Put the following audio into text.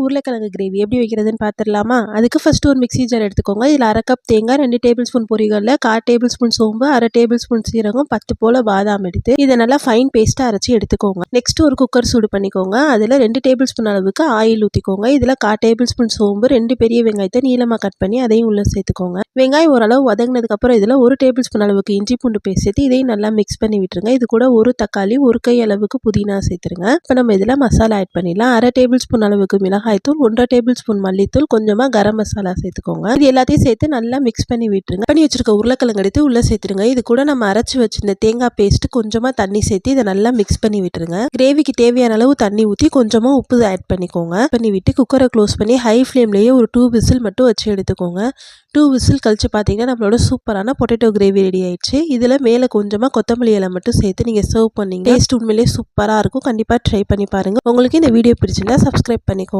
உருளைக்கிழங்கு கிரேவி எப்படி வைக்கிறதுன்னு பார்த்துடலாமா? அதுக்கு ஃபர்ஸ்ட் ஒரு மிக்ஸி ஜார் எடுத்துக்கோங்க. இதில் 1/2 கப் தேங்காய், 2 டேபிள் ஸ்பூன் பொரிகடலை, 1/4 டேபிள் ஸ்பூன் சோம்பு, 1/2 டேபிள் ஸ்பூன் சீரகம், 10 போல பாதாம் எடுத்து இதை நல்லா ஃபைன் பேஸ்ட்டாக அரைச்சி எடுத்துக்கோங்க. நெக்ஸ்ட் ஒரு குக்கர் சூடு பண்ணிக்கோங்க. அதில் 2 டேபிள் ஸ்பூன் அளவுக்கு ஆயில் ஊற்றிக்கோங்க. இதில் 1/4 டேபிள் ஸ்பூன் சோம்பு, 2 பெரிய வெங்காயத்தை நீளமாக கட் பண்ணி அதையும் உள்ள சேர்த்துக்கோங்க. வெங்காயம் ஓரளவு வதங்கினதுக்கப்புறம் இதில் 1 டேபிள் ஸ்பூன் அளவுக்கு இஞ்சி பூண்டு பேஸ்ட் சேர்த்து இதையும் நல்லா மிக்ஸ் பண்ணி விட்டுருங்க. இது கூட ஒரு தக்காளி, ஒரு கை அளவுக்கு புதினா சேர்த்துருங்க. இப்போ நம்ம இதில் மசாலா ஆட் பண்ணிடலாம். 1/2 டேபிள் ஸ்பூன் அளவுக்கு மிளகாய்த்தூள், 1/2 டேபிள் ஸ்பூன் மல்லித்தூள், கொஞ்சமாக கரம் மசாலா சேர்த்துக்கோங்க. இது எல்லாத்தையும் சேர்த்து நல்லா மிக்ஸ் பண்ணி விட்டுருங்க. பண்ணி வச்சிருக்க உருளைக்கிழங்கு எடுத்து உள்ளே சேர்த்துருங்க. இது கூட நம்ம அரைச்சி வச்சிருந்த தேங்காய் பேஸ்ட் கொஞ்சமாக தண்ணி சேர்த்து இதை நல்லா மிக்ஸ் பண்ணி விட்டுருங்க. கிரேவிக்கு தேவையான அளவு தண்ணி ஊற்றி கொஞ்சமாக உப்பு ஆட் பண்ணிக்கோங்க. பண்ணி விட்டு குக்கரை க்ளோஸ் பண்ணி ஹை ஃப்ளேம்லேயே ஒரு 2 விசில் மட்டும் வச்சு எடுத்துக்கோங்க. 2 விசில் கழிச்சு பார்த்தீங்கன்னா நம்மளோட சூப்பரான பொட்டேட்டோ கிரேவி ரெடி ஆயிடுச்சு. இதில் மேலே கொஞ்சமாக கொத்தமல்லி இலை மட்டும் சேர்த்து நீங்கள் சர்வ் பண்ணீங்க. டேஸ்ட் உண்மையிலேயே சூப்பராக இருக்கும். கண்டிப்பாக ட்ரை பண்ணி பாருங்கள். உங்களுக்கு இந்த வீடியோ பிடிச்சிருந்தா சப்ஸ்கிரைப் பண்ணிக்கோங்க.